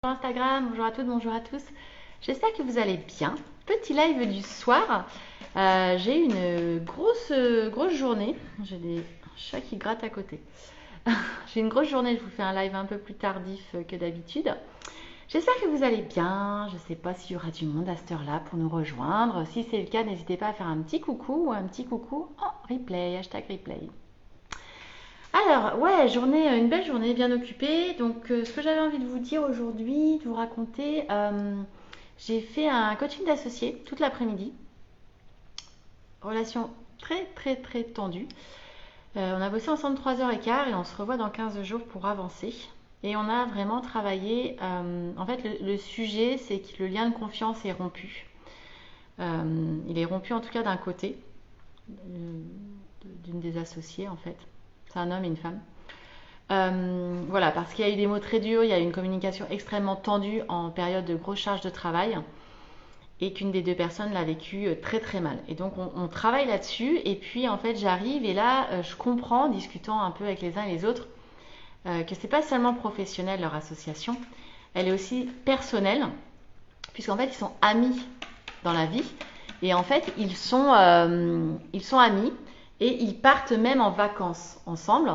Bonjour Instagram, bonjour à toutes, bonjour à tous. J'espère que vous allez bien. Petit live du soir. J'ai une grosse journée. J'ai des chats qui grattent à côté. J'ai une grosse journée, je vous fais un live un peu plus tardif que d'habitude. J'espère que vous allez bien. Je ne sais pas s'il y aura du monde à cette heure-là pour nous rejoindre. Si c'est le cas, n'hésitez pas à faire un petit coucou ou un petit coucou en replay, hashtag replay. Alors, ouais, une belle journée, bien occupée. Donc, ce que j'avais envie de vous dire aujourd'hui, de vous raconter, j'ai fait un coaching d'associés toute l'après-midi. Relation très tendue. On a bossé ensemble 3h15 et on se revoit dans 15 jours pour avancer. Et on a vraiment travaillé. En fait, le sujet, c'est que le lien de confiance est rompu. Il est rompu en tout cas d'un côté, d'une des associées en fait. C'est un homme et une femme. Voilà, parce qu'il y a eu des mots très durs, il y a eu une communication extrêmement tendue en période de grosse charge de travail et qu'une des deux personnes l'a vécu très mal. Et donc on travaille là-dessus et puis en fait j'arrive et là je comprends, en discutant un peu avec les uns et les autres, que c'est pas seulement professionnel leur association, elle est aussi personnelle, puisqu'en fait ils sont amis dans la vie et en fait ils sont amis et ils partent même en vacances ensemble.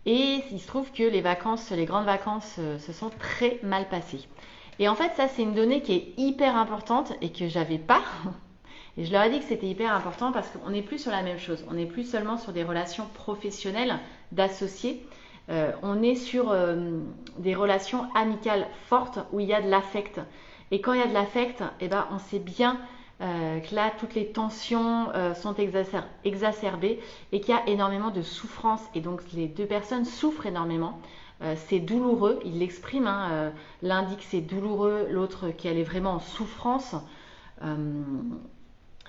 Et il se trouve que les grandes vacances se sont très mal passées. Et en fait, ça, c'est une donnée qui est hyper importante et que j'avais pas. Et je leur ai dit que c'était hyper important parce qu'on n'est plus sur la même chose. On n'est plus seulement sur des relations professionnelles d'associés. On est sur des relations amicales fortes où il y a de l'affect. Et quand il y a de l'affect, eh ben, on sait bien que là, toutes les tensions sont exacerbées et qu'il y a énormément de souffrance. Et donc, les deux personnes souffrent énormément. C'est douloureux, ils l'expriment. L'un dit que c'est douloureux, l'autre qu'elle est vraiment en souffrance, euh,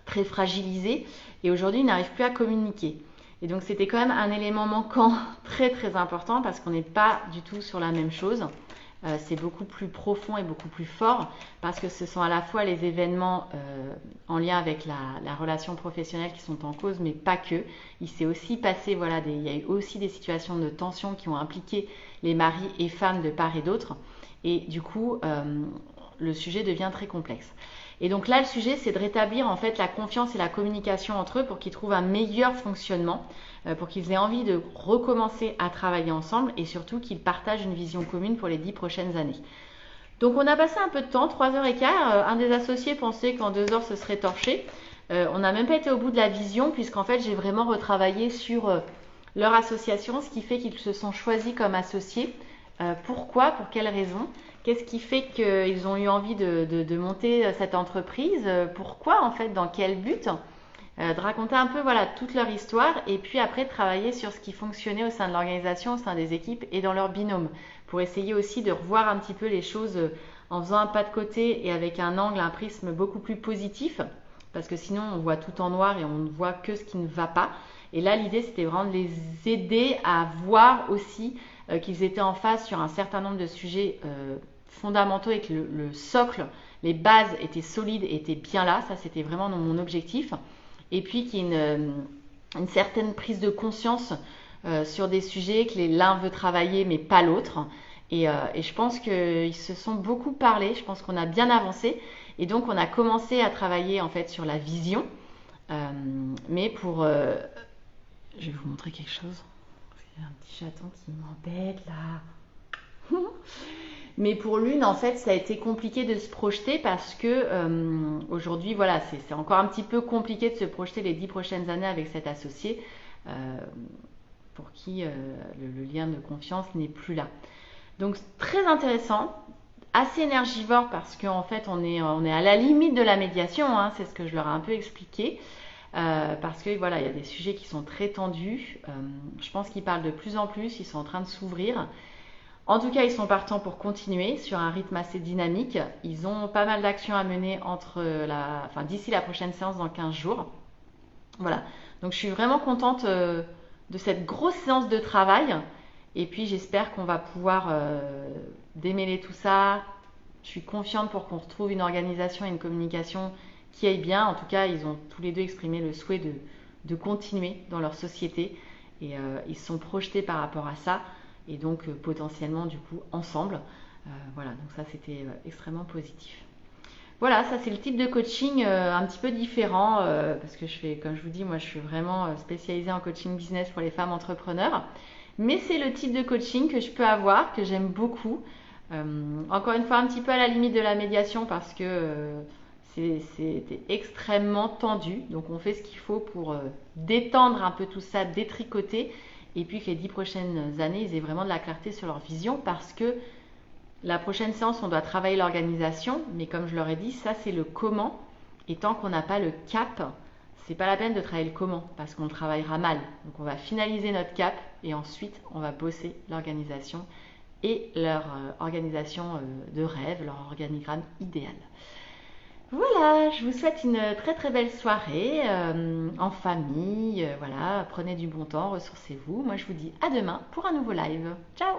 très fragilisée. Et aujourd'hui, ils n'arrivent plus à communiquer. Et donc, c'était quand même un élément manquant très important parce qu'on n'est pas du tout sur la même chose. C'est beaucoup plus profond et beaucoup plus fort parce que ce sont à la fois les événements en lien avec la relation professionnelle qui sont en cause, mais pas que. Il s'est aussi passé, voilà, il y a eu aussi des situations de tension qui ont impliqué les maris et femmes de part et d'autre. Et du coup, le sujet devient très complexe. Et donc là, le sujet, c'est de rétablir en fait la confiance et la communication entre eux pour qu'ils trouvent un meilleur fonctionnement, pour qu'ils aient envie de recommencer à travailler ensemble et surtout qu'ils partagent une vision commune pour les 10 prochaines années. Donc on a passé un peu de temps, 3h15. Un des associés pensait qu'en 2 heures ce serait torché. On n'a même pas été au bout de la vision puisqu'en fait j'ai vraiment retravaillé sur leur association, ce qui fait qu'ils se sont choisis comme associés. Pourquoi? Pour quelles raisons? Qu'est-ce qui fait qu'ils ont eu envie de monter cette entreprise? Pourquoi en fait? Dans quel but? De raconter un peu voilà toute leur histoire et puis après de travailler sur ce qui fonctionnait au sein de l'organisation, au sein des équipes et dans leur binôme pour essayer aussi de revoir un petit peu les choses en faisant un pas de côté et avec un angle, un prisme beaucoup plus positif parce que sinon on voit tout en noir et on ne voit que ce qui ne va pas. Et là l'idée c'était vraiment de les aider à voir aussi qu'ils étaient en face sur un certain nombre de sujets fondamentaux et que le socle, les bases étaient solides, étaient bien là. Ça c'était vraiment mon objectif. Et puis qu'il y ait une certaine prise de conscience sur des sujets que l'un veut travailler mais pas l'autre. Et je pense qu'ils se sont beaucoup parlé, je pense qu'on a bien avancé. Et donc on a commencé à travailler en fait sur la vision. Mais pour... je vais vous montrer quelque chose. Il y a un petit chaton qui m'embête là. Mais pour l'une, en fait, ça a été compliqué de se projeter parce que aujourd'hui, voilà, c'est encore un petit peu compliqué de se projeter les 10 prochaines années avec cet associé pour qui le lien de confiance n'est plus là. Donc, très intéressant, assez énergivore parce qu'en fait, on est à la limite de la médiation, hein, c'est ce que je leur ai un peu expliqué. Parce que voilà, il y a des sujets qui sont très tendus. Je pense qu'ils parlent de plus en plus, ils sont en train de s'ouvrir. En tout cas, ils sont partants pour continuer sur un rythme assez dynamique. Ils ont pas mal d'actions à mener d'ici la prochaine séance dans 15 jours. Voilà. Donc je suis vraiment contente de cette grosse séance de travail. Et puis j'espère qu'on va pouvoir démêler tout ça. Je suis confiante pour qu'on retrouve une organisation et une communication qui aille bien. En tout cas, ils ont tous les deux exprimé le souhait de continuer dans leur société. Et ils se sont projetés par rapport à ça et donc potentiellement du coup ensemble. Voilà, donc ça c'était extrêmement positif. Voilà, ça c'est le type de coaching un petit peu différent parce que je fais, comme je vous dis, moi je suis vraiment spécialisée en coaching business pour les femmes entrepreneurs. Mais c'est le type de coaching que je peux avoir, que j'aime beaucoup. Encore une fois, un petit peu à la limite de la médiation parce que c'était extrêmement tendu. Donc on fait ce qu'il faut pour détendre un peu tout ça, détricoter. Et puis que les 10 prochaines années, ils aient vraiment de la clarté sur leur vision parce que la prochaine séance, on doit travailler l'organisation, mais comme je leur ai dit, ça c'est le comment. Et tant qu'on n'a pas le cap, c'est pas la peine de travailler le comment parce qu'on le travaillera mal. Donc on va finaliser notre cap et ensuite on va bosser l'organisation et leur organisation de rêve, leur organigramme idéal. Voilà, je vous souhaite une très très belle soirée en famille. Voilà, prenez du bon temps, ressourcez-vous. Moi je vous dis à demain pour un nouveau live. Ciao!